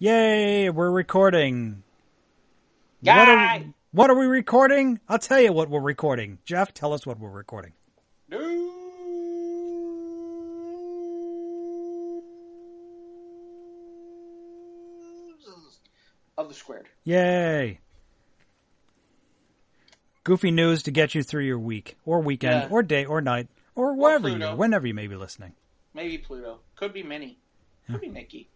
Yay, we're recording. Guy! What are we recording? I'll tell you what we're recording. Jeff, tell us what we're recording. News of the squared. Yay. Goofy news to get you through your week, or weekend, or day, or night, or wherever you are, whenever you may be listening. Maybe Pluto. Could be Minnie. Could be Mickey.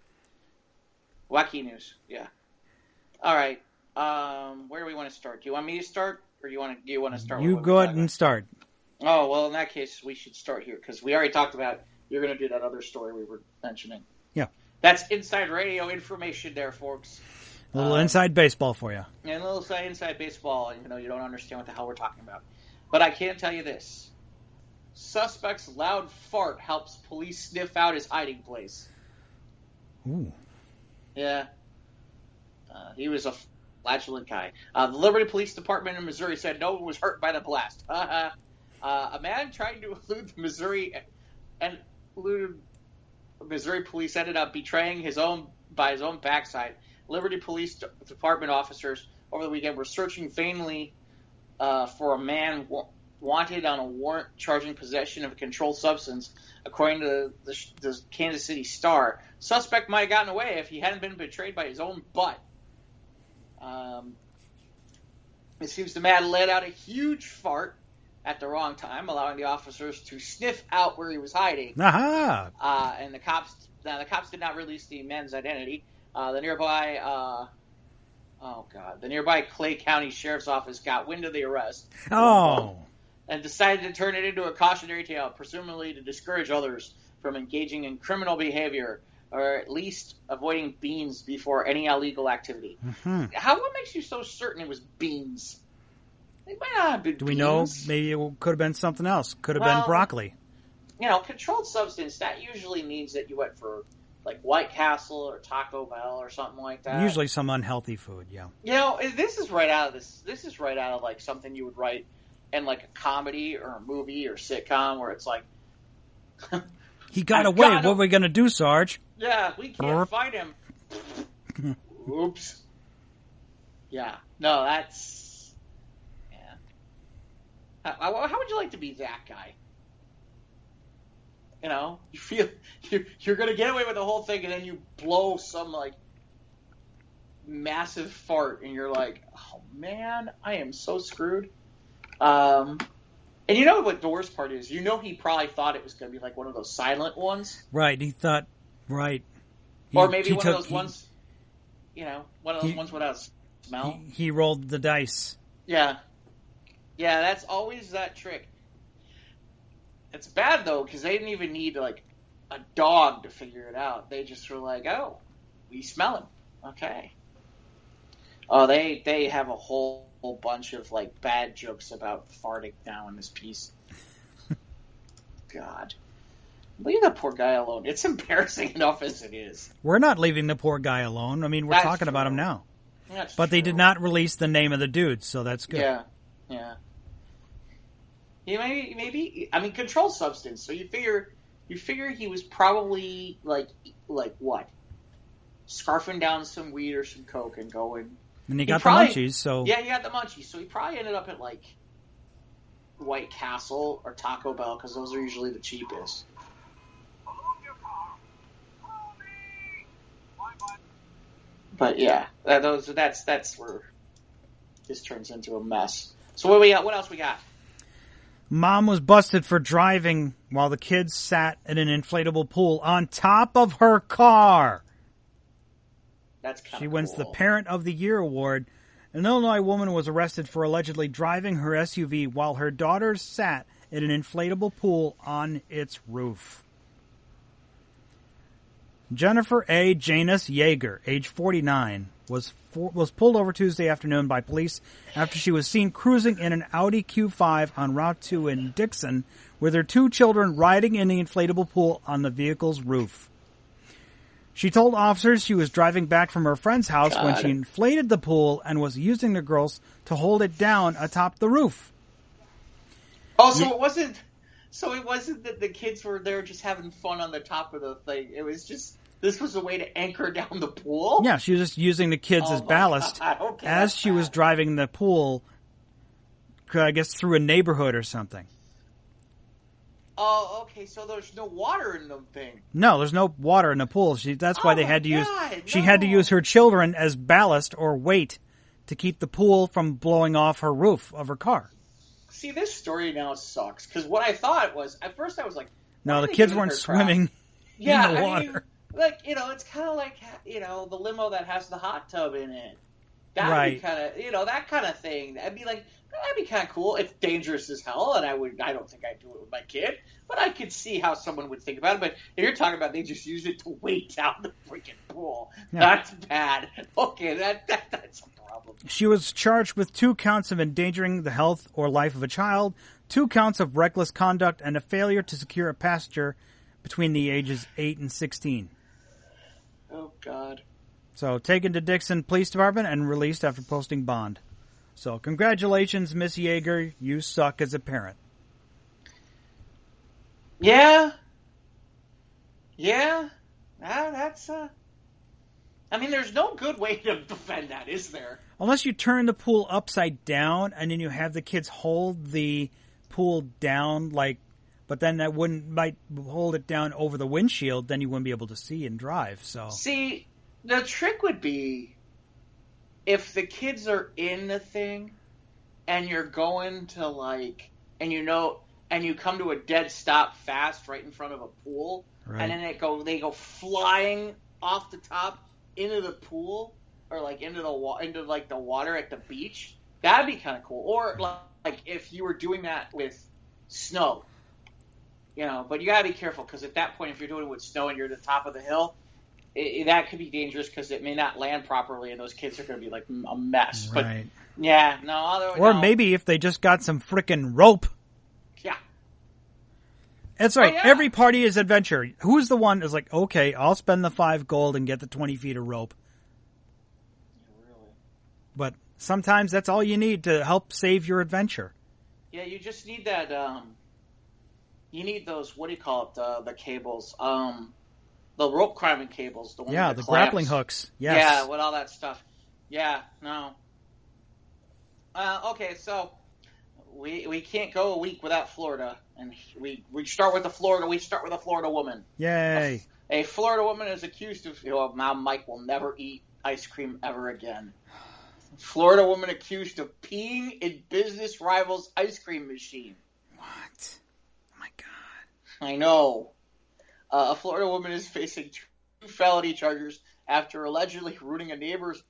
Wacky news. Yeah. All right. Where do we want to start? Do you want me to start, or do you want to start? You go ahead and start. Oh well, in that case, we should start here because we already talked about you're going to do that other story we were mentioning. Yeah. That's inside radio information, there, folks. A little inside baseball for you. And a little inside baseball, even though you don't understand what the hell we're talking about. But I can tell you this: suspect's loud fart helps police sniff out his hiding place. Ooh. Yeah. He was a flatulent guy. The Liberty Police Department in Missouri said no one was hurt by the blast. A man trying to elude the Missouri police ended up betraying his own backside. Liberty Police Department officers over the weekend were searching vainly for a man wanted on a warrant charging possession of a controlled substance, according to the Kansas City Star. Suspect might have gotten away if he hadn't been betrayed by his own butt. It seems the man let out a huge fart at the wrong time, allowing the officers to sniff out where he was hiding. Aha! And the cops did not release the man's identity. The nearby Clay County Sheriff's Office got wind of the arrest. Oh. And decided to turn it into a cautionary tale, presumably to discourage others from engaging in criminal behavior, or at least avoiding beans before any illegal activity. Mm-hmm. What makes you so certain it was beans? It might not have been Do we beans. know? Maybe it could have been something else. Could have been broccoli. Controlled substance, that usually means that you went for like White Castle or Taco Bell or something like that. Usually some unhealthy food, yeah. This is right out of like something you would write in like a comedy or a movie or sitcom where it's like he got away. What are we going to do, Sarge? Yeah, we can't fight him. Oops. Yeah. No, that's... Yeah. How would you like to be that guy? You feel you're going to get away with the whole thing, and then you blow some, like, massive fart, and you're like, oh, man, I am so screwed. And you know what the worst part is? He probably thought it was going to be like one of those silent ones. Right, he thought, right. Or maybe one of those ones, one of those ones without smell. He rolled the dice. Yeah. Yeah, that's always that trick. It's bad, though, because they didn't even need, like, a dog to figure it out. They just were like, oh, we smell him. Okay. Oh, they have a whole bunch of, like, bad jokes about farting now in this piece. God. Leave that poor guy alone. It's embarrassing enough as it is. We're not leaving the poor guy alone. I mean, we're talking about him now. But they did not release the name of the dude, so that's good. Yeah. Maybe. I mean, controlled substance. So you figure he was probably like what? Scarfing down some weed or some coke and going. And he got the munchies, so... Yeah, he got the munchies. So he probably ended up at, like, White Castle or Taco Bell, because those are usually the cheapest. But, yeah, that's where this turns into a mess. So what else we got? Mom was busted for driving while the kids sat in an inflatable pool on top of her car. That's kind of She wins cool. the Parent of the Year award. An Illinois woman was arrested for allegedly driving her SUV while her daughters sat in an inflatable pool on its roof. Jennifer A. Janus Yeager, age 49, was pulled over Tuesday afternoon by police after she was seen cruising in an Audi Q5 on Route 2 in Dixon with her two children riding in the inflatable pool on the vehicle's roof. She told officers she was driving back from her friend's house when she inflated the pool and was using the girls to hold it down atop the roof. Oh, so it wasn't that the kids were there just having fun on the top of the thing. It was just This was a way to anchor down the pool? Yeah, she was just using the kids as ballast as she was driving the pool, I guess, through a neighborhood or something. Oh, okay, so there's no water in the thing. No, there's no water in the pool. That's why they had to use... She had to use her children as ballast or weight to keep the pool from blowing off her roof of her car. See, this story now sucks, because what I thought was... At first I was like... No, the kids weren't swimming in the water. It's kind of like, the limo that has the hot tub in it. That'd be kind of, that kind of thing. That'd be kind of cool. It's dangerous as hell, and I don't think I'd do it with my kid, but I could see how someone would think about it. But if you're talking about they just use it to weight down the freaking pool, that's bad. Okay, that's a problem. She was charged with 2 counts of endangering the health or life of a child, 2 counts of reckless conduct, and a failure to secure a passenger between the ages 8 and 16. Oh, God. So, taken to Dixon Police Department and released after posting bond. So, congratulations, Miss Yeager. You suck as a parent. Yeah. Yeah. That's, I mean, there's no good way to defend that, is there? Unless you turn the pool upside down and then you have the kids hold the pool down, but then that might hold it down over the windshield, then you wouldn't be able to see and drive, so. See, the trick would be if the kids are in the thing and you're going to and you come to a dead stop fast right in front of a pool, and then they go flying off the top into the pool or into the water at the beach. That'd be kind of cool. Or if you were doing that with snow. But you gotta be careful, because at that point, if you're doing it with snow and you're at the top of the hill, that could be dangerous, because it may not land properly, and those kids are going to be a mess. Right. But yeah, no. Or maybe if they just got some frickin' rope. Yeah. That's right. Every party is adventure. Who's the one that's okay, I'll spend the 5 gold and get the 20 feet of rope. Really? But sometimes that's all you need to help save your adventure. Yeah, you just need that. You need those, what do you call it, the cables, the rope climbing cables. The the grappling hooks. Yes. Yeah, with all that stuff. Yeah, no. Okay, so we can't go a week without Florida, and we start with the Florida. We start with a Florida woman. Yay! A Florida woman is accused of. Now Mike will never eat ice cream ever again. Florida woman accused of peeing in business rival's ice cream machine. What? Oh my God! I know. A Florida woman is facing 2 felony charges after allegedly ruining a neighbor's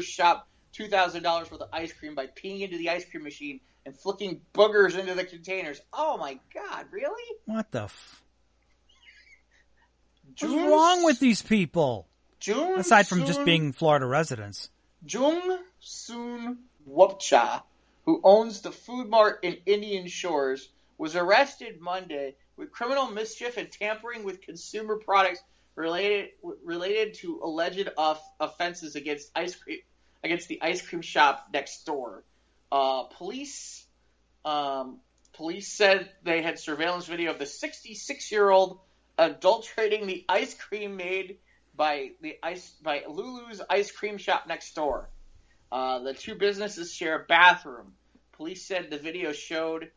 shop $2,000 worth of ice cream by peeing into the ice cream machine and flicking boogers into the containers. Oh my God! Really? What the? What's wrong with these people? Aside from just being Florida residents. Jung Soon Wopcha, who owns the food mart in Indian Shores, was arrested Monday with criminal mischief and tampering with consumer products related to alleged offenses against the ice cream shop next door. Police said they had surveillance video of the 66-year-old adulterating the ice cream made by Lulu's ice cream shop next door. The 2 businesses share a bathroom. Police said the video showed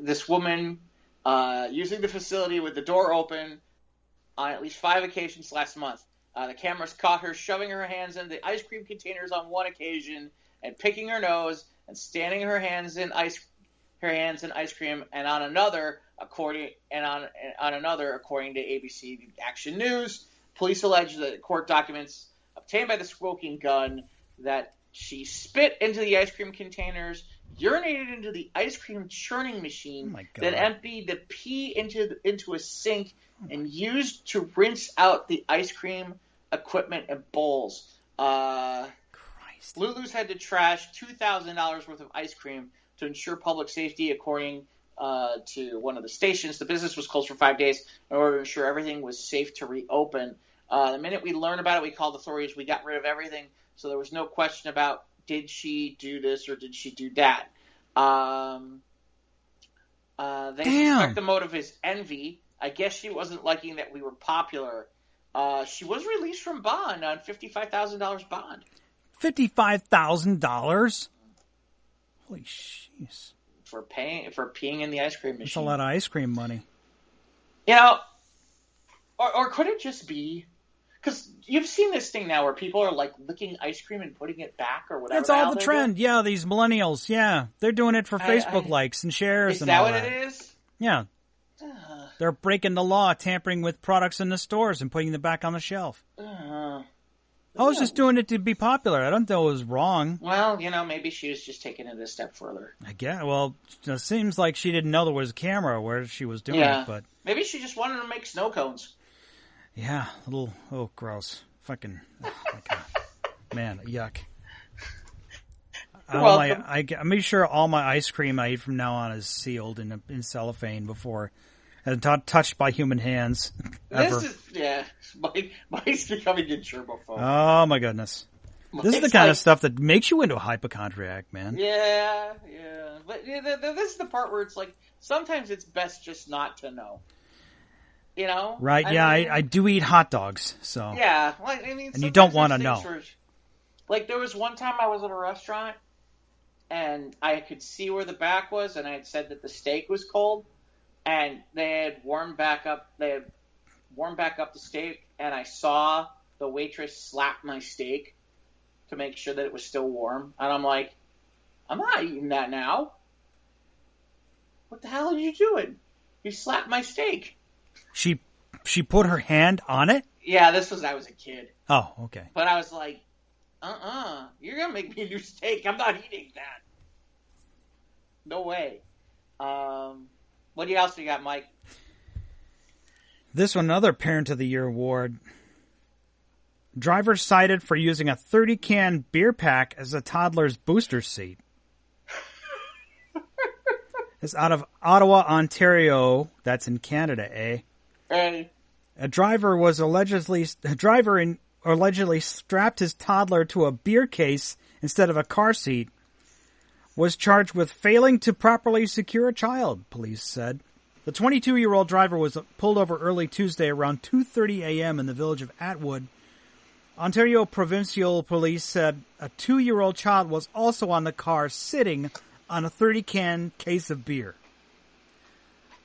this woman using the facility with the door open on at least 5 occasions last month. The cameras caught her shoving her hands into the ice cream containers on one occasion and picking her nose and standing her hands in ice cream, and on another, according to ABC Action News, police allege that court documents obtained by the smoking gun that she spit into the ice cream containers, urinated into the ice cream churning machine, then emptied the pee into a sink and used to rinse out the ice cream equipment and bowls. Lulu's had to trash $2,000 worth of ice cream to ensure public safety, according to one of the stations. The business was closed for 5 days in order to ensure everything was safe to reopen. The minute we learned about it, we called authorities. We got rid of everything, so there was no question about did she do this or did she do that. They suspect the motive is envy I guess she wasn't liking that we were popular. She was released from bond on $55,000 bond. $55,000? Holy jeez. For peeing in the ice cream machine. That's a lot of ice cream money. You know, or could it just be... Because you've seen this thing now where people are, like, licking ice cream and putting it back or whatever. That's all the trend. Yeah, these millennials. Yeah. They're doing it for Facebook likes and shares and all that. Is that what it is? Yeah. They're breaking the law, tampering with products in the stores and putting them back on the shelf. I was just doing it to be popular. I don't know it was wrong. Well, you know, maybe she was just taking it a step further. I guess. Well, it seems like she didn't know there was a camera where she was doing it. But maybe she just wanted to make snow cones. Yeah, gross. Fucking, oh my God. Man, yuck. I made sure all my ice cream I eat from now on is sealed in cellophane before and not touched by human hands. Ever. Mine's becoming in germaphobe. Oh my goodness. This is the kind of stuff that makes you into a hypochondriac, man. Yeah. But this is the part where it's like, sometimes it's best just not to know. You know? Right, I do eat hot dogs, so. Yeah, and you don't want to know. Like, there was one time I was at a restaurant, and I could see where the back was, and I had said that the steak was cold, and they had warmed back up the steak, and I saw the waitress slap my steak to make sure that it was still warm, and I'm like, I'm not eating that now. What the hell are you doing? You slapped my steak. She put her hand on it? Yeah, this was when I was a kid. Oh, okay. But I was like, you're going to make me a new steak. I'm not eating that. No way. What else do you got, Mike? This one, another Parent of the Year award. Driver cited for using a 30-can beer pack as a toddler's booster seat. It's out of Ottawa, Ontario. That's in Canada, eh? Hey. A driver allegedly strapped his toddler to a beer case instead of a car seat. Was charged with failing to properly secure a child, police said. The 22-year-old driver was pulled over early Tuesday around 2:30 a.m. in the village of Atwood. Ontario Provincial Police said a 2-year-old child was also on the car sitting on a 30-can case of beer.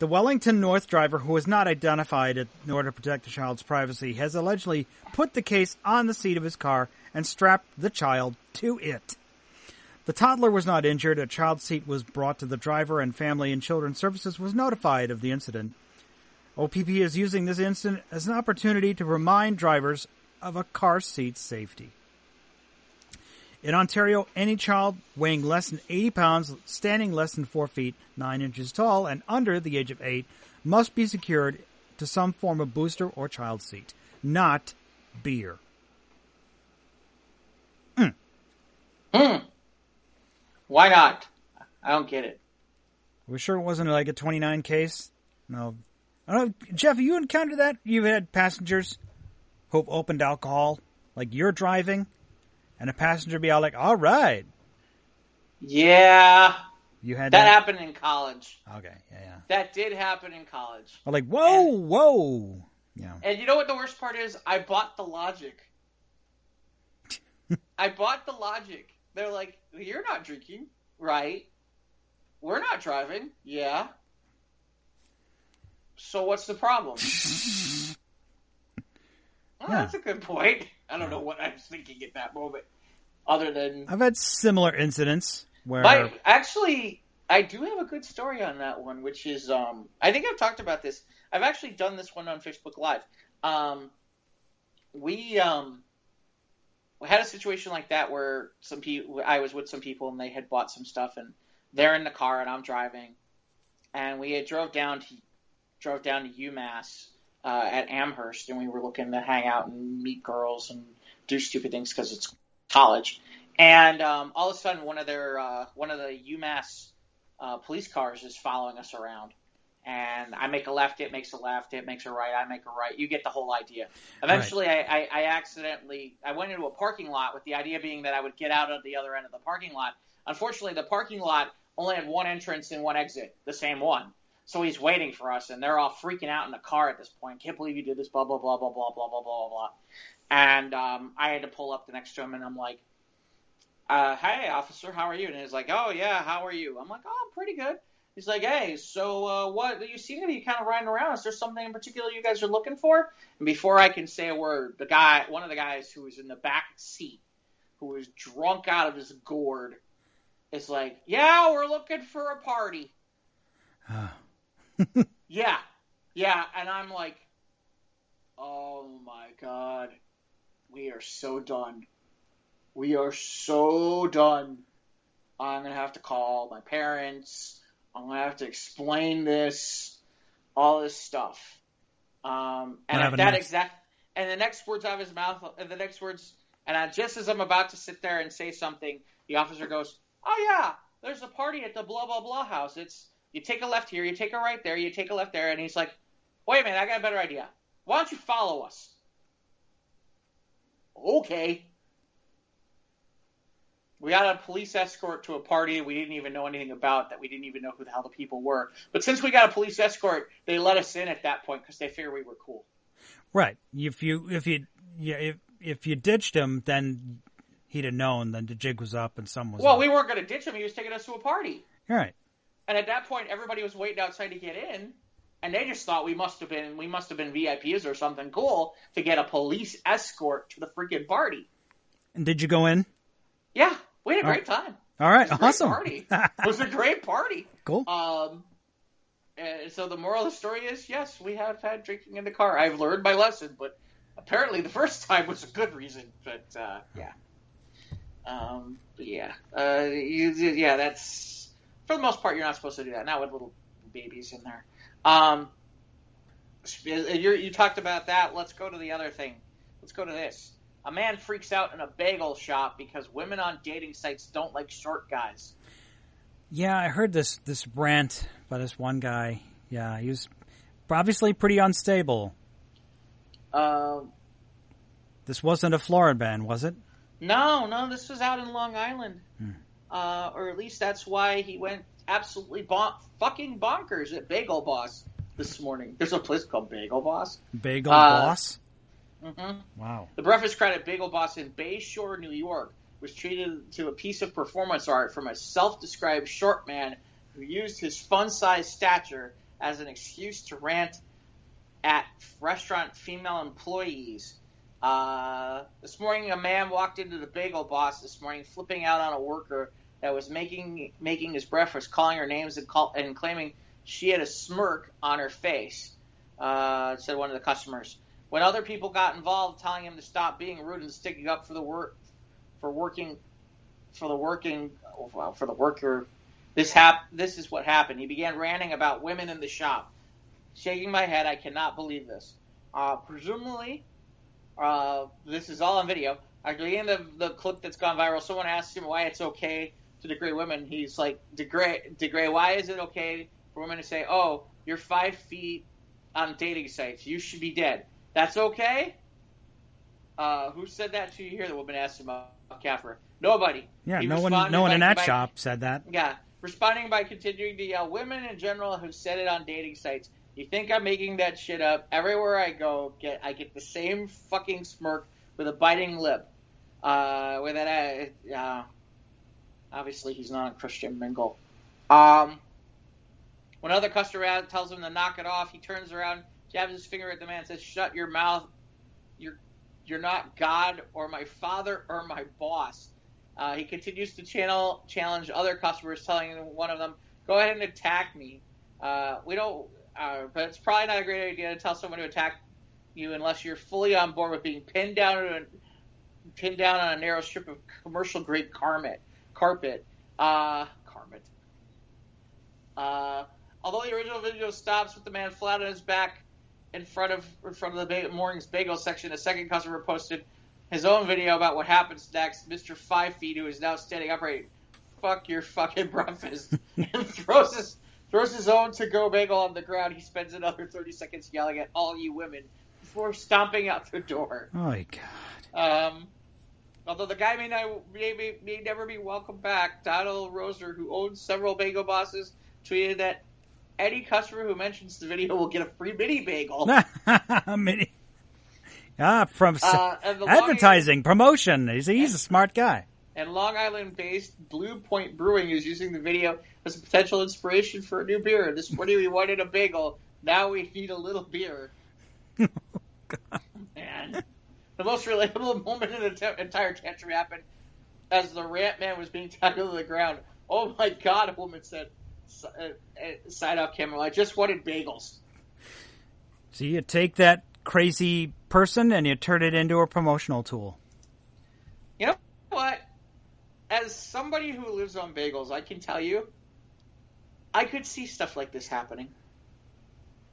The Wellington North driver, who was not identified in order to protect the child's privacy, has allegedly put the case on the seat of his car and strapped the child to it. The toddler was not injured. A child seat was brought to the driver, and Family and Children's Services was notified of the incident. OPP is using this incident as an opportunity to remind drivers of a car seat safety. In Ontario, any child weighing less than 80 pounds, standing less than 4 feet, 9 inches tall, and under the age of 8 must be secured to some form of booster or child seat, not beer. Why not? I don't get it. Are we sure it wasn't like a 29 case? No. I don't know. Jeff, have you encountered that? You've had passengers who've opened alcohol, like you're driving, and a passenger be all like, all right. Yeah. You had that happened in college. Okay, yeah. That did happen in college. I'm like, whoa. Yeah. And you know what the worst part is? I bought the logic. They're like, you're not drinking, right? We're not driving. Yeah. So what's the problem? Well, that's a good point. I don't know what I was thinking at that moment, other than... I've had similar incidents where... I do have a good story on that one, which is... I think I've talked about this. I've actually done this one on Facebook Live. We had a situation like that where I was with some people and they had bought some stuff and they're in the car and I'm driving. And we had drove down to UMass at Amherst, and we were looking to hang out and meet girls and do stupid things because it's college. And all of a sudden, one of the UMass police cars is following us around. And I make a left, it makes a left, it makes a right, I make a right. You get the whole idea. Eventually, right. I went into a parking lot with the idea being that I would get out at the other end of the parking lot. Unfortunately, the parking lot only had one entrance and one exit, the same one. So he's waiting for us, and they're all freaking out in the car at this point. Can't believe you did this, blah, blah, blah, blah, blah, blah, blah, blah, blah. And I had to pull up the next to him, and I'm like, hey, officer, how are you? And he's like, oh, yeah, how are you? I'm like, oh, I'm pretty good. He's like, hey, so what? You seem to be kind of riding around. Is there something in particular you guys are looking for? And before I can say a word, one of the guys who was in the back seat, who was drunk out of his gourd, is like, yeah, we're looking for a party. Yeah. And I'm like, oh, my God. We are so done. We are so done. I'm going to have to call my parents. I'm going to have to explain this, all this stuff. And at that and the next words out of his mouth, just as I'm about to sit there and say something, the officer goes, oh, yeah, there's a party at the blah, blah, blah house. You take a left here, you take a right there, you take a left there. And he's like, wait a minute, I got a better idea. Why don't you follow us? Okay. We got a police escort to a party we didn't even know anything about, that we didn't even know who the hell the people were. But since we got a police escort, they let us in at that point because they figured we were cool. Right. If you ditched him, then he'd have known. Then the jig was up and someone was. Well, up. we weren't going to ditch him. He was taking us to a party. Right. And at that point, everybody was waiting outside to get in, and they just thought we must have been VIPs or something cool to get a police escort to the freaking party. And did you go in? Yeah. We had a great time. All right, it was awesome. It was a great party. Cool. And so the moral of the story is, yes, we have had drinking in the car. I've learned my lesson, but apparently the first time was a good reason. But yeah. That's for the most part you're not supposed to do that. Not with little babies in there. You talked about that. Let's go to the other thing. Let's go to this. A man freaks out in a bagel shop because women on dating sites don't like short guys. Yeah, I heard this rant by this one guy. Yeah, he was obviously pretty unstable. This wasn't a Florida man, was it? No, this was out in Long Island. Or at least that's why he went absolutely fucking bonkers at Bagel Boss this morning. There's a place called Bagel Boss. Bagel Boss? Mm-hmm. Wow. The breakfast credit Bagel Boss in Bayshore, New York, was treated to a piece of performance art from a self-described short man who used his fun-sized stature as an excuse to rant at restaurant female employees. This morning, a man walked into the Bagel Boss this morning, flipping out on a worker that was making his breakfast, calling her names and claiming she had a smirk on her face, said one of the customers. When other people got involved, telling him to stop being rude and sticking up for the worker, this is what happened. He began ranting about women in the shop. Shaking my head, I cannot believe this. Presumably, this is all on video. At the end of the clip that's gone viral, someone asked him why it's okay to degrade women. He's like, degrade, why is it okay for women to say, oh, you're 5 feet on dating sites, you should be dead? That's okay? Who said that to you here? The woman asked him about Kaffir. Nobody. Yeah, no one in that shop said that. Yeah, responding by continuing to yell, women in general have said it on dating sites. You think I'm making that shit up? Everywhere I go, I get the same fucking smirk with a biting lip. With that, obviously he's not a Christian mingle. When another customer tells him to knock it off, he turns around, jabs his finger at the man, and says, "Shut your mouth. You're not God or my father or my boss." He continues to challenge other customers, telling one of them, "Go ahead and attack me." We don't. But it's probably not a great idea to tell someone to attack you unless you're fully on board with being pinned down on a narrow strip of commercial grade carpet. Although the original video stops with the man flat on his back in front of the morning's bagel section, a second customer posted his own video about what happens next. Mr. 5 feet, who is now standing upright, fuck your fucking breakfast, and throws his own to-go bagel on the ground. He spends another 30 seconds yelling at all you women before stomping out the door. Oh, my God. Although the guy may never be welcome back, Donald Roser, who owns several Bagel Bosses, tweeted that Any customer who mentions the video will get a free mini bagel. Mini. From and the advertising, promotion. He's a smart guy. And Long Island-based Blue Point Brewing is using the video as a potential inspiration for a new beer. This morning we wanted a bagel. Now we need a little beer. Oh, God. Man. The most relatable moment in the entire tantrum happened as the rant man was being tackled to the ground. Oh my God, a woman said, side off camera, I just wanted bagels. So you take that crazy person and you turn it into a promotional tool. You know what? As somebody who lives on bagels, I can tell you, I could see stuff like this happening.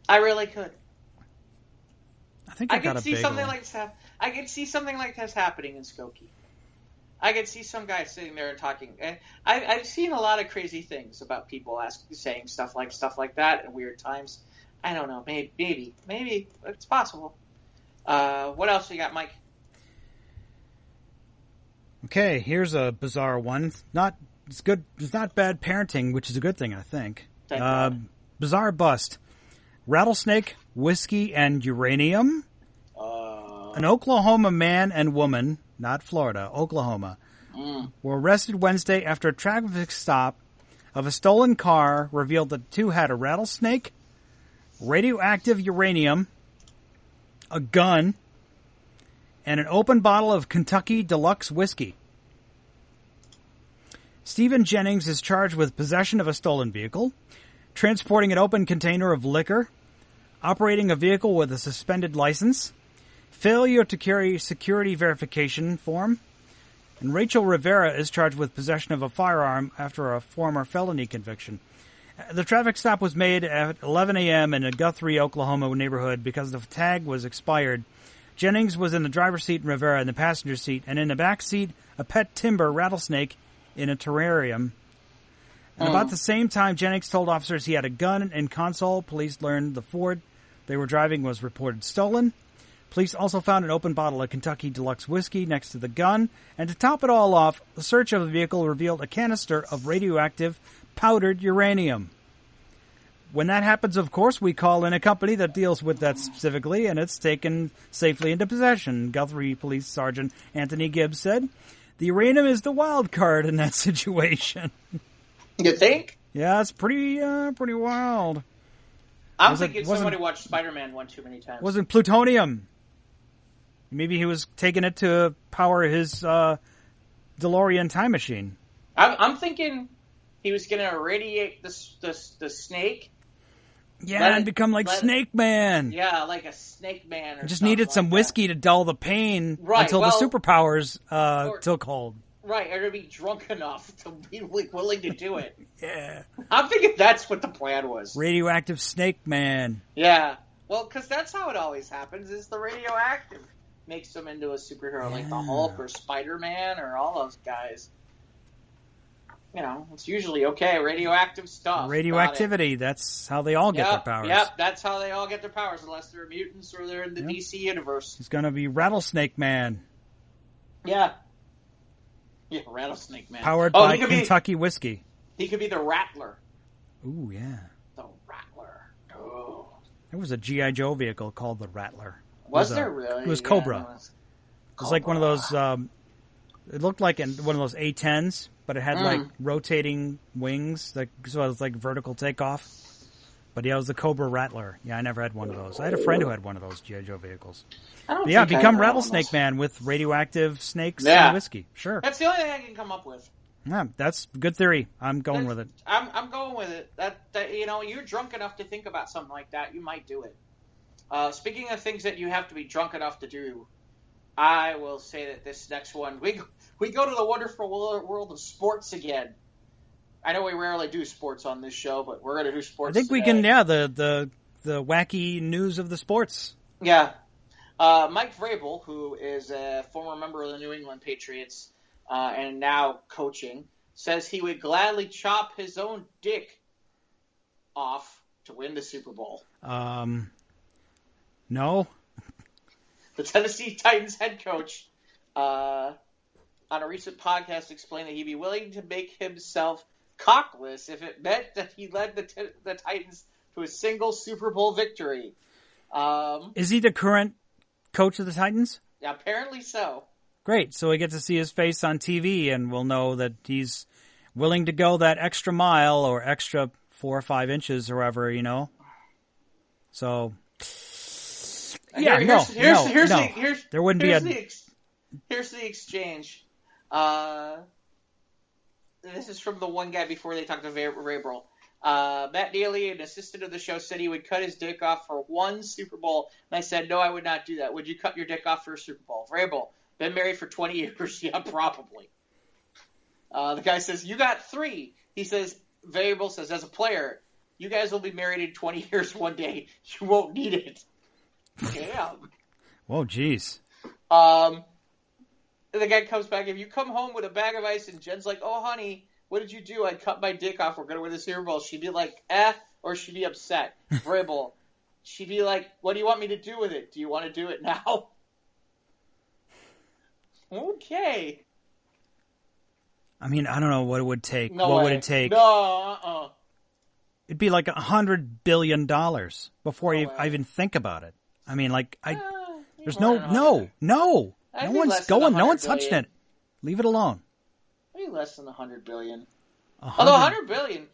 I really could. I think I got a bagel. I could see something like this happening in Skokie. I could see some guy sitting there and talking. And I've seen a lot of crazy things about people saying stuff like that at weird times. I don't know. Maybe it's possible. What else you got, Mike? Okay, here's a bizarre one. It's good. It's not bad parenting, which is a good thing, I think. Bizarre bust. Rattlesnake, Whisky, and Uranium. An Oklahoma man and woman, not Florida, Oklahoma, were arrested Wednesday after a traffic stop of a stolen car revealed that the two had a rattlesnake, radioactive uranium, a gun, and an open bottle of Kentucky Deluxe whiskey. Stephen Jennings is charged with possession of a stolen vehicle, transporting an open container of liquor, operating a vehicle with a suspended license, failure to carry security verification form, and Rachel Rivera is charged with possession of a firearm after a former felony conviction. The traffic stop was made at 11 a.m. in a Guthrie, Oklahoma neighborhood because the tag was expired. Jennings was in the driver's seat and Rivera in the passenger seat, and in the back seat, a pet timber rattlesnake in a terrarium. And about the same time, Jennings told officers he had a gun in console. Police learned the Ford they were driving was reported stolen. Police also found an open bottle of Kentucky Deluxe whiskey next to the gun. And to top it all off, the search of the vehicle revealed a canister of radioactive powdered uranium. When that happens, of course, we call in a company that deals with that specifically, and it's taken safely into possession, Guthrie Police Sergeant Anthony Gibbs said. The uranium is the wild card in that situation. You think? Yeah, it's pretty wild. I'm thinking somebody watched Spider-Man one too many times. Wasn't plutonium. Maybe he was taking it to power his DeLorean time machine. I'm thinking he was going to irradiate the snake. Yeah, and become like Snake Man. Yeah, like a Snake Man. Or just needed some whiskey to dull the pain until the superpowers took hold. Right, or to be drunk enough to be willing to do it. Yeah. I'm thinking that's what the plan was. Radioactive Snake Man. Yeah. Well, because that's how it always happens, is the radioactive makes them into a superhero, like the Hulk or Spider-Man or all those guys. You know, it's usually okay, radioactive stuff. Radioactivity, that's how they all get their powers. Yep, that's how they all get their powers, unless they're mutants or they're in the DC universe. He's going to be Rattlesnake Man. Yeah. Yeah, Rattlesnake Man. Powered by Kentucky whiskey. He could be the Rattler. Ooh, yeah. The Rattler. Oh. There was a G.I. Joe vehicle called the Rattler. Was there really? It was Cobra. It was like one of those, it looked like one of those A-10s, but it had like rotating wings, so it was like vertical takeoff. But yeah, it was the Cobra Rattler. Yeah, I never had one of those. I had a friend who had one of those G.I. Joe vehicles. Become Rattlesnake Man with radioactive snakes and whiskey. Sure. That's the only thing I can come up with. Yeah, that's a good theory. I'm going with it. I'm going with it. That you know, you're drunk enough to think about something like that, you might do it. Speaking of things that you have to be drunk enough to do, I will say that this next one, we go to the wonderful world of sports again. I know we rarely do sports on this show, but we're going to do sports. I think we can, the wacky news of the sports. Yeah. Mike Vrabel, who is a former member of the New England Patriots and now coaching, says he would gladly chop his own dick off to win the Super Bowl. No. The Tennessee Titans head coach on a recent podcast explained that he'd be willing to make himself cockless if it meant that he led the Titans to a single Super Bowl victory. Is he the current coach of the Titans? Yeah, apparently so. Great. So we get to see his face on TV, and we'll know that he's willing to go that extra mile or extra 4 or 5 inches or whatever, you know. So, yeah, there wouldn't be a... Here's the exchange. This is from the one guy before they talked to Vrabel. Matt Neely, an assistant of the show, said he would cut his dick off for 1 Super Bowl. And I said, no, I would not do that. Would you cut your dick off for a Super Bowl? Vrabel, been married for 20 years. Yeah, probably. The guy says, you got 3. He says, Vrabel says, as a player, you guys will be married in 20 years one day. You won't need it. Damn. Whoa, jeez. The guy comes back, if you come home with a bag of ice and Jen's like, oh, honey, what did you do? I cut my dick off. We're going to win the Super Bowl. She'd be like, or she'd be upset. Vrabel. She'd be like, what do you want me to do with it? Do you want to do it now? Okay. I mean, I don't know what it would take. No what way. would it take? No, It'd be like $100 billion before I even think about it. I mean, like, there's no one's going, no one's touching it. Leave it alone. Maybe less than $100 billion. Although $100 billion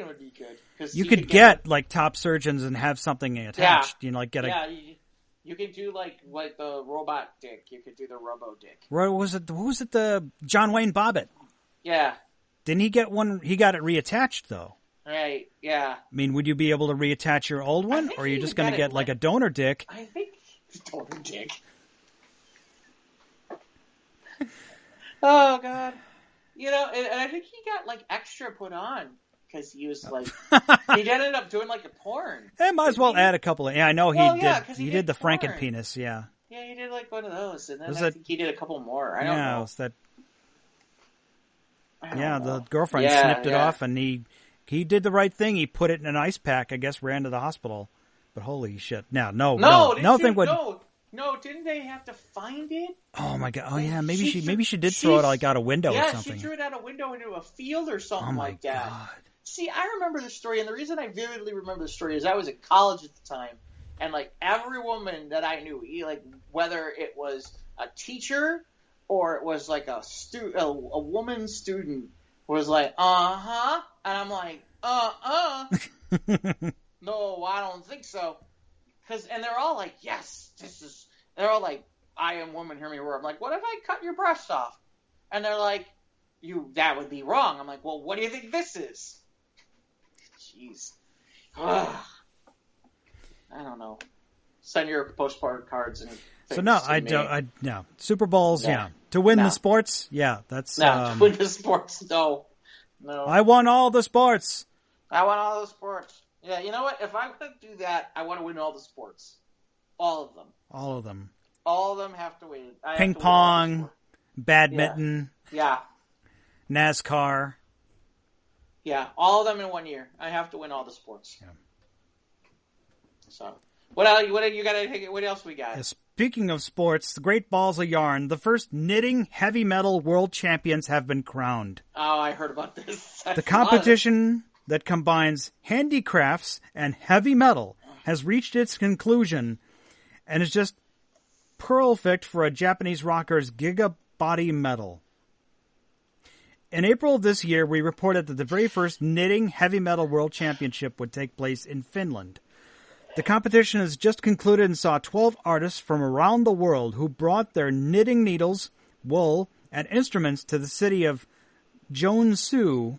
would be good. Cause you could get like top surgeons and have something attached. Yeah. You know, like get a. Yeah, you could do like the robot dick. You could do the robo dick. What was it? The John Wayne Bobbitt? Yeah. Didn't he get one? He got it reattached though. Right. Yeah. I mean, would you be able to reattach your old one, or are you just going to get like a donor dick? I think donor dick. Oh God. You know, and I think he got like extra put on because he was like he ended up doing like a porn. Might as well add a couple of. Yeah, I know he did. Yeah, he did the Franken Penis. Yeah. Yeah, he did like one of those, and then I think he did a couple more. I don't know. Yeah, was that? Yeah, the girlfriend snipped it off, and he did the right thing. He put it in an ice pack. I guess ran to the hospital. But holy shit! Now, No, didn't they have to find it? Oh my God! Oh yeah, maybe she did throw it like out a window or something. Yeah, she threw it out a window into a field or something like that. God. See, I remember the story, and the reason I vividly remember the story is I was in college at the time, and like every woman that I knew, like whether it was a teacher or it was like a woman student, was like, and I'm like, no, I don't think so. And they're all like, yes, they're all like, I am woman, hear me roar. I'm like, what if I cut your breasts off? And they're like, that would be wrong. I'm like, well, what do you think this is? Jeez. Ugh. I don't know. Send your postcard cards and so no, no. Super Bowls, yeah. To win the sports, yeah, that's... to win the sports, no. I won all the sports. Yeah, you know what? If I'm going to do that, I want to win all the sports. All of them. All of them have to win. Ping pong, badminton. Yeah. NASCAR. Yeah, all of them in 1 year. I have to win all the sports. Yeah. So, what else we got? Speaking of sports, the Great Balls of Yarn, the first knitting heavy metal world champions have been crowned. Oh, I heard about this. The competition that combines handicrafts and heavy metal has reached its conclusion and is just perfect for a Japanese rocker's Giga Body medal. In April of this year, we reported that the very first knitting heavy metal world championship would take place in Finland. The competition has just concluded and saw 12 artists from around the world who brought their knitting needles, wool, and instruments to the city of Joensuu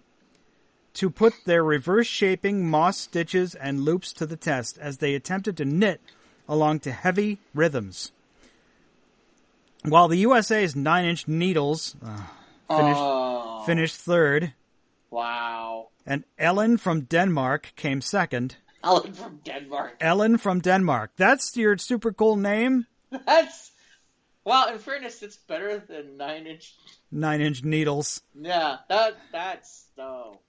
to put their reverse shaping moss stitches and loops to the test as they attempted to knit along to heavy rhythms. While the USA's 9-inch needles finished third. Wow. And Ellen from Denmark came second. Ellen from Denmark. That's your super cool name? Well, in fairness, it's better than 9-inch. 9-inch needles. Yeah, that's no.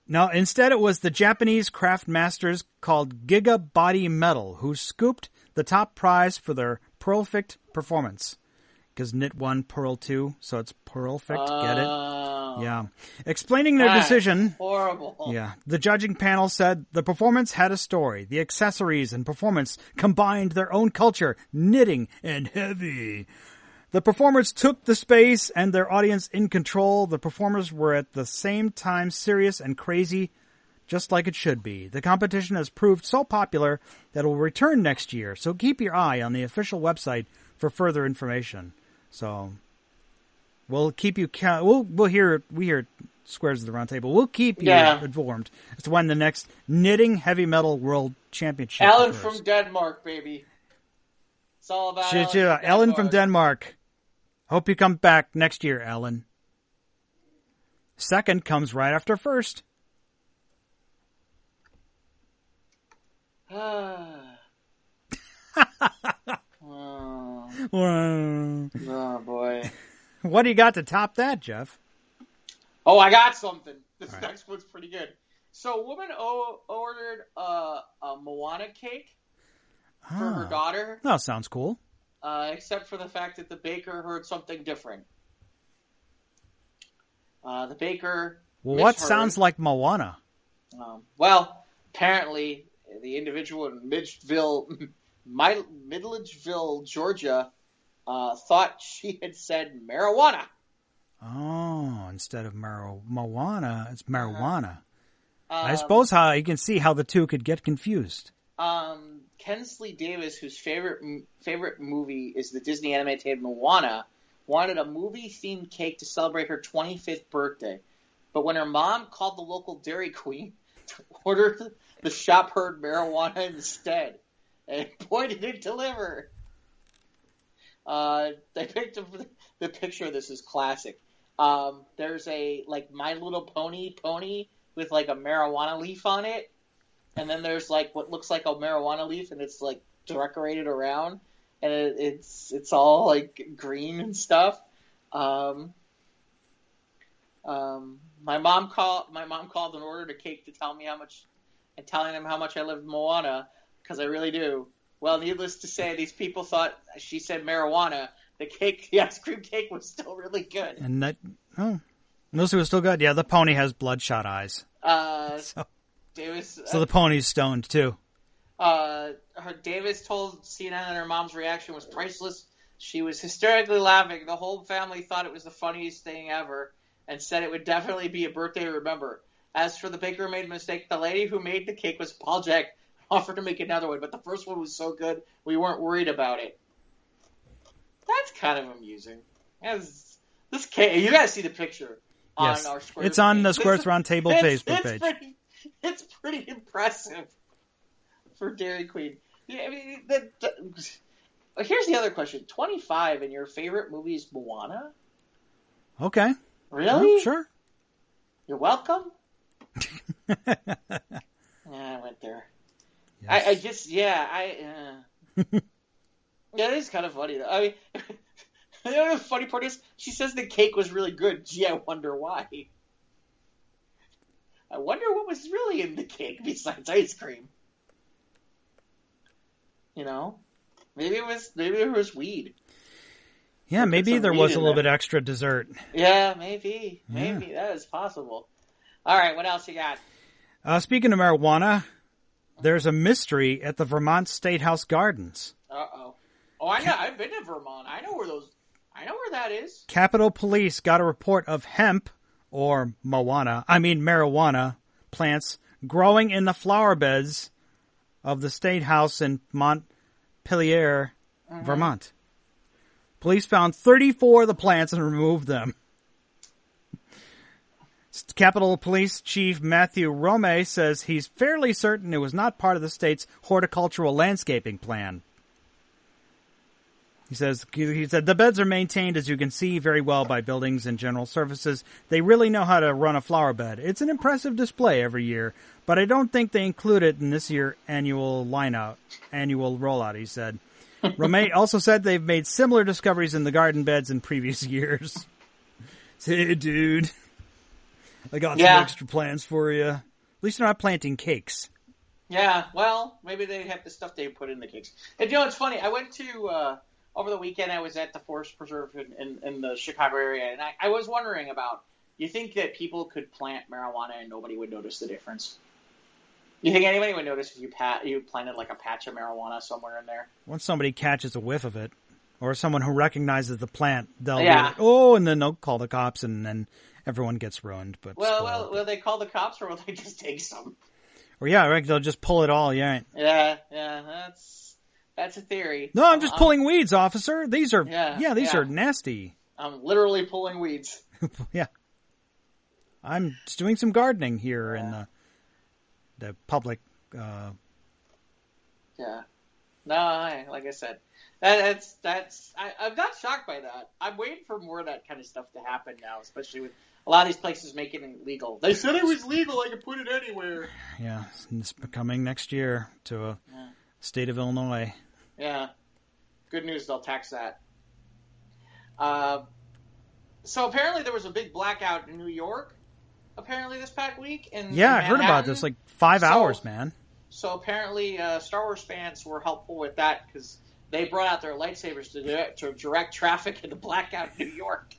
No, instead it was the Japanese craft masters called Giga Body Metal who scooped the top prize for their perfect performance. Because knit 1, purl 2, so it's perfect. Get it? Yeah. Explaining their decision. Horrible. Yeah. The judging panel said the performance had a story. The accessories and performance combined their own culture, knitting and heavy. The performers took the space and their audience in control. The performers were at the same time serious and crazy, just like it should be. The competition has proved so popular that it will return next year, so keep your eye on the official website for further information. So we'll keep you we hear Squares of the Round Table. We'll keep you informed as to when the next Knitting Heavy Metal World Championship Ellen occurs. from Denmark, baby. It's all about Ellen from Denmark. Hope you come back next year, Ellen. Second comes right after first. Oh, boy. What do you got to top that, Jeff? Oh, I got something. This next one's pretty good. So, a woman ordered a Moana cake for her daughter. That sounds cool. Except for the fact that the baker heard something different. The baker... Well, what sounds like Moana? Well, apparently, the individual in Midlageville, Georgia, thought she had said marijuana. Oh, instead of Moana, it's marijuana. I suppose how you can see how the two could get confused. Kensley Davis, whose favorite movie is the Disney animated Moana, wanted a movie-themed cake to celebrate her 25th birthday. But when her mom called the local Dairy Queen to order, the shop heard marijuana instead. And boy, did it deliver. They picked up the picture of this is classic. There's a My Little Pony with a marijuana leaf on it, and then there's what looks like a marijuana leaf, and it's decorated around, and it's all green and stuff. My mom called and ordered a cake to tell me how much, and telling them how much I love Moana, because I really do. Well, needless to say, these people thought she said marijuana. The ice cream cake was still really good. And those two was still good. Yeah, the pony has bloodshot eyes. So the pony's stoned too. Davis told CNN that her mom's reaction was priceless. She was hysterically laughing. The whole family thought it was the funniest thing ever, and said it would definitely be a birthday to remember. As for the baker who made a mistake, the lady who made the cake was Paul Jack. Offered to make another one, but the first one was so good we weren't worried about it. That's kind of amusing. This cake, you guys see the picture on our Squares. It's on the Squares Round Table Facebook page. It's pretty impressive for Dairy Queen. Yeah, I mean, here's the other question: 25 and your favorite movie is Moana? Okay. Really? Sure. You're welcome. I went there. Yes. Yeah, it is kind of funny, though. I mean, the funny part is, she says the cake was really good. Gee, I wonder why. I wonder what was really in the cake besides ice cream. Maybe there was weed. Yeah, maybe there was a little bit extra dessert. Yeah, maybe. Maybe. That is possible. All right, what else you got? Speaking of marijuana, there's a mystery at the Vermont State House Gardens. Uh-oh. Oh, I know. I've been to Vermont. I know where that is. Capitol Police got a report of hemp, or marijuana plants growing in the flower beds of the State House in Montpelier, Vermont. Police found 34 of the plants and removed them. Capitol Police Chief Matthew Rome says he's fairly certain it was not part of the state's horticultural landscaping plan. He said the beds are maintained, as you can see, very well by buildings and general services. They really know how to run a flower bed. It's an impressive display every year, but I don't think they include it in this year's annual rollout, he said. Rome also said they've made similar discoveries in the garden beds in previous years. Hey, dude. I got some extra plans for you. At least they're not planting cakes. Yeah, well, maybe they have the stuff they put in the cakes. And it's funny. I went to, over the weekend, I was at the Forest Preserve in the Chicago area, and I was wondering about You think that people could plant marijuana and nobody would notice the difference? You think anybody would notice if you planted like a patch of marijuana somewhere in there? Once somebody catches a whiff of it, or someone who recognizes the plant, they'll be Yeah. like, oh, and then they'll call the cops, and then everyone gets ruined. But Well, will they call the cops or will they just take some? or yeah, right, they'll just pull it all. Yeah. Yeah, that's a theory. No, I'm just pulling weeds, officer. These are these yeah. are nasty. I'm literally pulling weeds. Yeah. I'm just doing some gardening here in the public. Yeah. No, like I said, I'm not shocked by that. I'm waiting for more of that kind of stuff to happen now, especially with a lot of these places making it legal. They said it was legal. I could put it anywhere. Yeah, it's coming next year to a state of Illinois. Yeah. Good news, they'll tax that. So apparently there was a big blackout in New York, apparently this past week. I heard about this, like 5 hours, man. So apparently Star Wars fans were helpful with that because they brought out their lightsabers to direct traffic in the blackout in New York.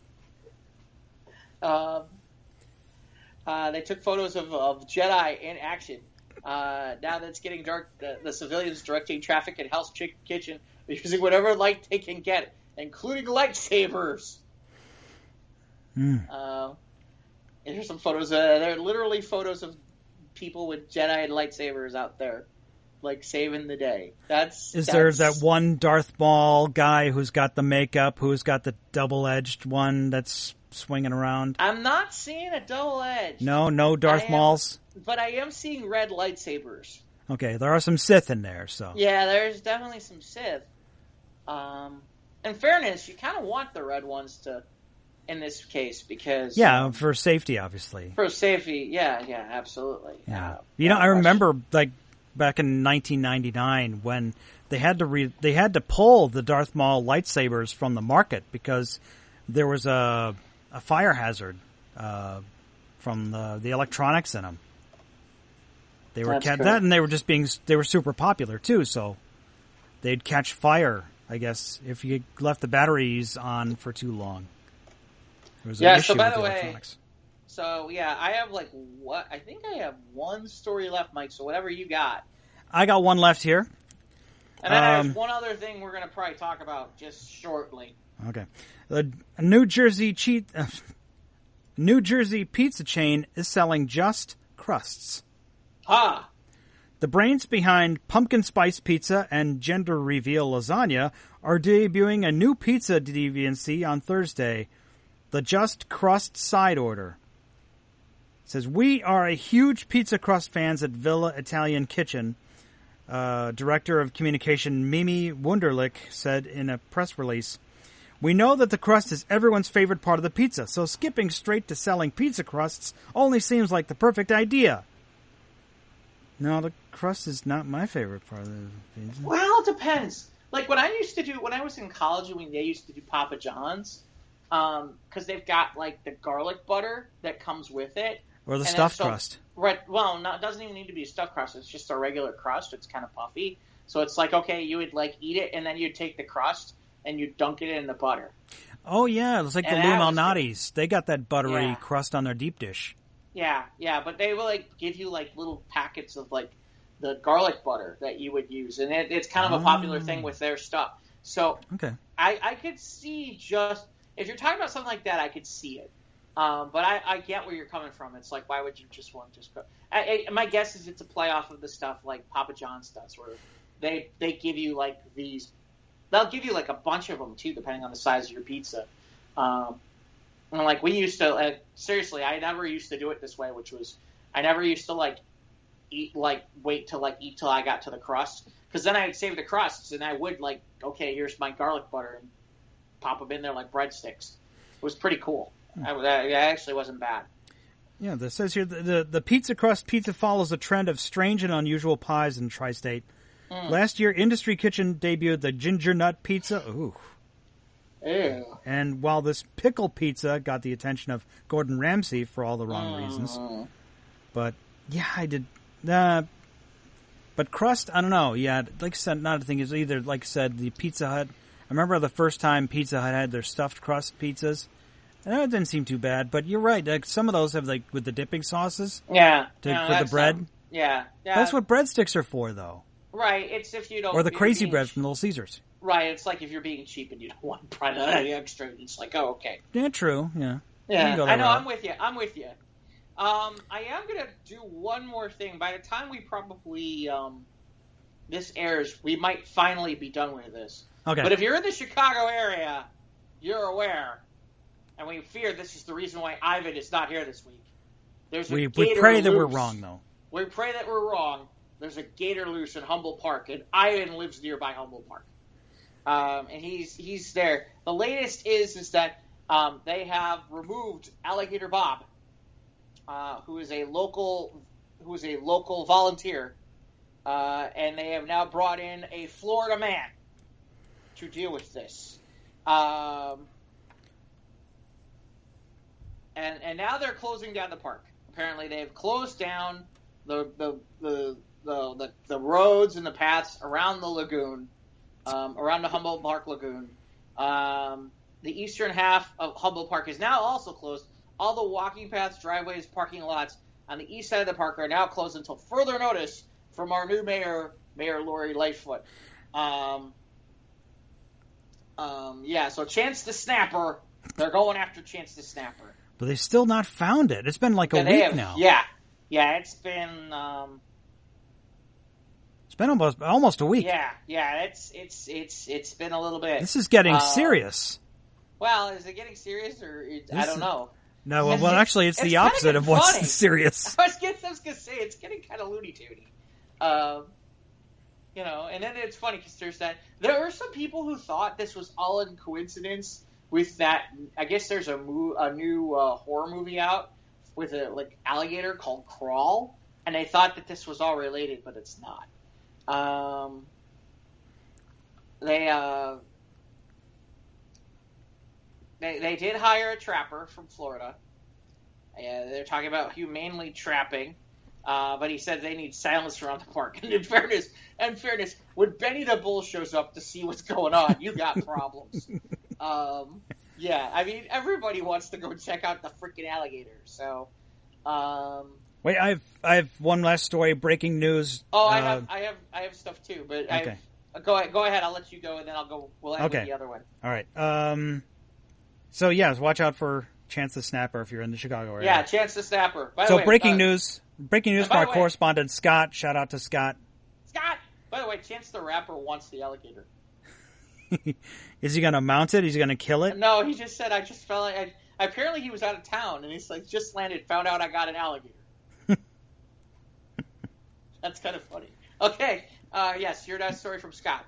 They took photos of Jedi in action. Now that it's getting dark, the civilians directing traffic in Hell's Kitchen are using whatever light they can get, including lightsabers. And here's some photos. They're literally photos of people with Jedi and lightsabers out there, like saving the day. Is there that one Darth Maul guy who's got the makeup, who's got the double-edged one that's swinging around? I'm not seeing a double-edged. No Darth Mauls? But I am seeing red lightsabers. Okay, there are some Sith in there, so. Yeah, there's definitely some Sith. In fairness, you kind of want the red ones to, in this case, because... Yeah, for safety, obviously. For safety, yeah, absolutely. Yeah. I remember, like, back in 1999 when they had to pull the Darth Maul lightsabers from the market because there was a fire hazard from the electronics in them. They were and they were super popular too, so they'd catch fire, I guess, if you left the batteries on for too long. There was an issue so by with the way, electronics. So yeah, I have I think I have one story left, Mike, so whatever you got. I got one left here. And then there's one other thing we're going to probably talk about just shortly. Okay. The New Jersey pizza chain is selling just crusts. The brains behind pumpkin spice pizza and gender reveal lasagna are debuting a new pizza deviancy on Thursday, the Just Crust side order. It says, we are a huge pizza crust fans at Villa Italian Kitchen. Director of Communication Mimi Wunderlich said in a press release, we know that the crust is everyone's favorite part of the pizza, so skipping straight to selling pizza crusts only seems like the perfect idea. No, the crust is not my favorite part of the pizza. Well, it depends. Like when I was in college, when they used to do Papa John's, because they've got like the garlic butter that comes with it. Or the stuffed crust. Right. Well, it doesn't even need to be a stuffed crust. It's just a regular crust. It's kind of puffy. So it's like, okay, you would like eat it, and then you'd take the crust and you dunk it in the butter. Oh, yeah. It's like the Lou Malnati's. They got that buttery crust on their deep dish. Yeah, but they will like give you like little packets of like the garlic butter that you would use, and it's kind of a popular thing with their stuff. So okay, I could see just if you're talking about something like that, I could see it. But I get where you're coming from. It's like, why would you just want to just go? My guess is it's a play off of the stuff like Papa John's does, where they give you like these. They'll give you like a bunch of them too, depending on the size of your pizza. And like we used to, seriously, I never used to do it this way, which was I never used to like eat wait to eat till I got to the crust, because then I'd save the crusts and I would like, okay, here's my garlic butter and pop them in there like breadsticks. It was pretty cool. It actually wasn't bad. Yeah, this says here the pizza crust pizza follows a trend of strange and unusual pies in Tri-State. Last year, Industry Kitchen debuted the ginger nut pizza. Ooh. Ew. And while this pickle pizza got the attention of Gordon Ramsay for all the wrong reasons, but yeah, I did. But crust, I don't know. Yeah, like I said, another thing is either like I said, the Pizza Hut. I remember the first time Pizza Hut had their stuffed crust pizzas. That didn't seem too bad, but you're right. Like, some of those have, like, with the dipping sauces. Yeah. For the bread. Yeah. That's what breadsticks are for, though. Right. It's if you don't... Or the crazy bread from Little Caesars. Right. It's like if you're being cheap and you don't want bread extra, it's like, oh, okay. Yeah, true. Yeah. Yeah, I know. I'm with you. I am going to do one more thing. By the time we probably... this airs, we might finally be done with this. Okay. But if you're in the Chicago area, you're aware... And we fear this is the reason why Ivan is not here this week. We pray that we're wrong, though. We pray that we're wrong. There's a gator loose in Humboldt Park, and Ivan lives nearby Humboldt Park. And he's there. The latest is that they have removed Alligator Bob, who is a local volunteer, and they have now brought in a Florida man to deal with this. And now they're closing down the park. Apparently, they've closed down the roads and the paths around the lagoon, around the Humboldt Park Lagoon. The eastern half of Humboldt Park is now also closed. All the walking paths, driveways, parking lots on the east side of the park are now closed until further notice from our new mayor, Mayor Lori Lightfoot. So Chance the Snapper, they're going after Chance the Snapper. But they've still not found it. It's been like a week now. Yeah, it's been... It's been almost a week. Yeah, it's been a little bit. This is getting serious. Well, is it getting serious, or I don't know. No, well, actually, it's the opposite of what's serious. I was going to say, it's getting kind of loony-toony. And then it's funny, because there were some people who thought this was all in coincidence with that. I guess there's a new horror movie out with a alligator called Crawl, and they thought that this was all related, but it's not. They did hire a trapper from Florida. They're talking about humanely trapping, but he said they need silence around the park. And in fairness, when Benny the Bull shows up to see what's going on, you got problems. I mean, everybody wants to go check out the freaking alligator. So, wait, I have one last story. Breaking news. Oh, I have stuff too, but okay. Go ahead. I'll let you go, and then I'll go. We'll end with the other one. All right. So watch out for Chance the Snapper if you're in the Chicago area. Yeah, Chance the Snapper. By the way, breaking news from our correspondent Scott. Shout out to Scott. Scott. By the way, Chance the Rapper wants the alligator. Is he going to mount it? Is he going to kill it? No, he just said, I just felt like... Apparently he was out of town, and he's like, just landed, found out I got an alligator. That's kind of funny. Okay, yes, your next story from Scott.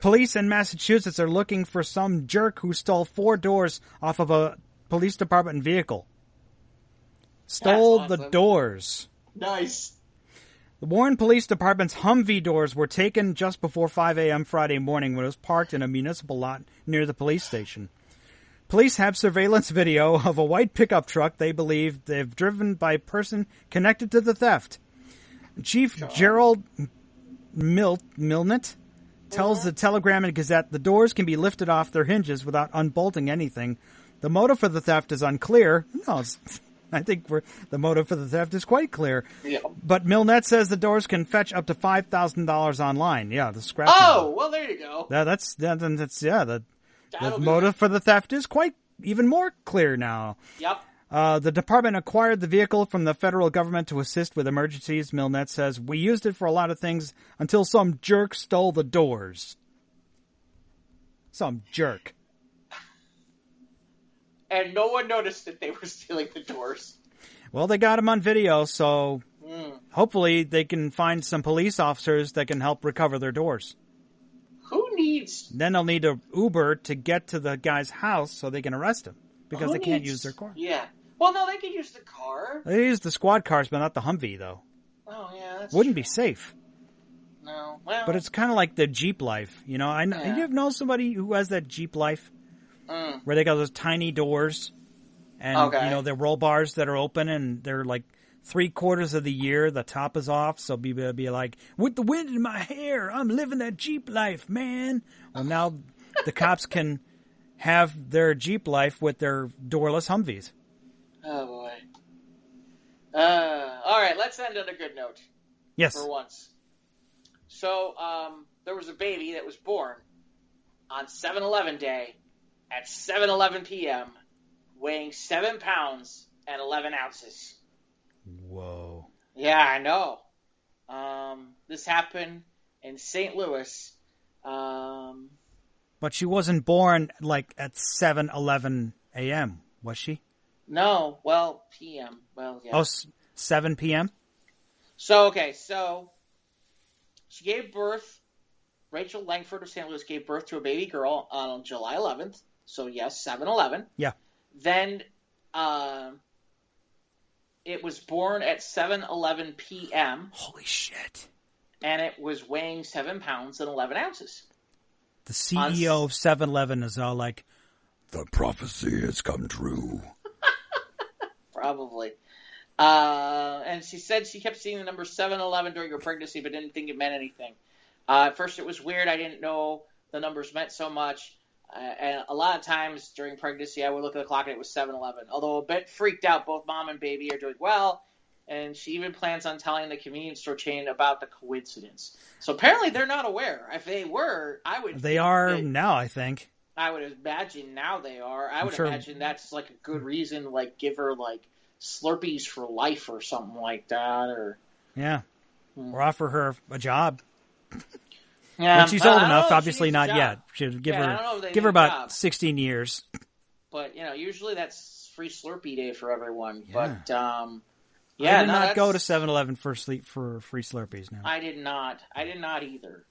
Police in Massachusetts are looking for some jerk who stole 4 doors off of a police department vehicle. Stole the doors. Nice. The Warren Police Department's Humvee doors were taken just before 5 a.m. Friday morning when it was parked in a municipal lot near the police station. Police have surveillance video of a white pickup truck they believe they've driven by a person connected to the theft. Chief Gerald Milnett tells the Telegram and Gazette the doors can be lifted off their hinges without unbolting anything. The motive for the theft is unclear. No, I think the motive for the theft is quite clear. Yeah. But Milnett says the doors can fetch up to $5,000 online. Yeah, the scrap. Oh, well, there you go. The motive for the theft is quite even more clear now. Yep. The department acquired the vehicle from the federal government to assist with emergencies. Milnett says, we used it for a lot of things until some jerk stole the doors. Some jerk. And no one noticed that they were stealing the doors. Well, they got him on video, so hopefully they can find some police officers that can help recover their doors. Who needs... Then they'll need an Uber to get to the guy's house so they can arrest him. Because they can't use their car. Yeah. Well, no, they can use the car. They use the squad cars, but not the Humvee, though. Oh, yeah, that's Wouldn't be safe. No. Well... But it's kind of like the Jeep life. You know, you know somebody who has that Jeep life? Where they got those tiny doors and, the roll bars that are open and they're like 3/4 of the year, the top is off. So people be like, with the wind in my hair, I'm living that Jeep life, man. Well, now the cops can have their Jeep life with their doorless Humvees. Oh, boy. All right, let's end on a good note. Yes. For once. So, there was a baby that was born on 7-Eleven Day at 7:11 p.m., weighing 7 pounds and 11 ounces. Whoa. Yeah, I know. This happened in St. Louis. But she wasn't born, like, at 7:11 a.m., was she? No, well, p.m. Well, yeah. Oh, 7 p.m.? So she gave birth, Rachel Langford of St. Louis gave birth to a baby girl on July 11th. So, yes, 7-11. Yeah. Then it was born at 7:11 p.m. Holy shit. And it was weighing 7 pounds and 11 ounces. The CEO of 7-Eleven is all like, the prophecy has come true. Probably. And she said she kept seeing the number 7-11 during her pregnancy, but didn't think it meant anything. At first it was weird. I didn't know the numbers meant so much. And a lot of times during pregnancy, I would look at the clock and it was 7-11. Although a bit freaked out, both mom and baby are doing well. And she even plans on telling the convenience store chain about the coincidence. So apparently they're not aware. If they were, I would... They are now, I think. I would imagine now they are. I would imagine that's like a good reason, like give her like Slurpees for life or something like that. Or or offer her a job. Yeah, when she's old enough, obviously not yet. Should give her about 16 years. But usually that's free Slurpee day for everyone. Yeah. But I did not go to 7-Eleven for free Slurpees. Now I did not either.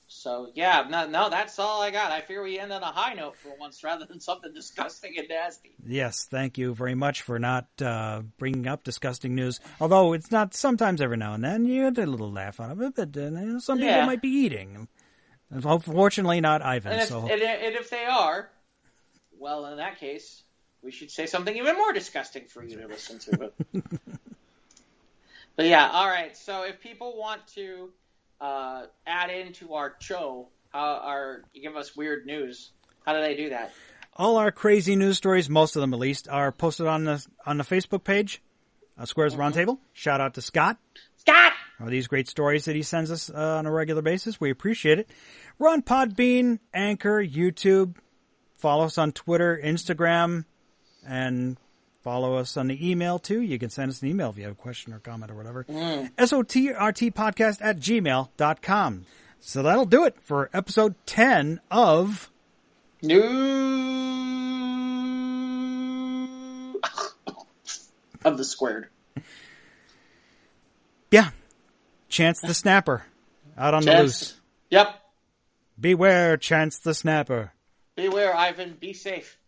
So no, that's all I got. I fear we end on a high note for once, rather than something disgusting and nasty. Yes, thank you very much for not bringing up disgusting news. Although it's not. Sometimes, every now and then, you get a little laugh out of it. But some people might be eating. Unfortunately, not Ivan. And if they are, well, in that case, we should say something even more disgusting for you to listen to. But yeah, all right. So if people want to add into our show, give us weird news, how do they do that? All our crazy news stories, most of them at least, are posted on the Facebook page, Squares Roundtable. Shout out to Scott. All these great stories that he sends us on a regular basis. We appreciate it. We're on Podbean, Anchor, YouTube. Follow us on Twitter, Instagram, and follow us on the email, too. You can send us an email if you have a question or comment or whatever. SOTRTpodcast@gmail.com. So that'll do it for episode 10 of... of the Squared. Yeah. Chance the Snapper. Out on the loose. Yep. Beware, Chance the Snapper. Beware, Ivan. Be safe.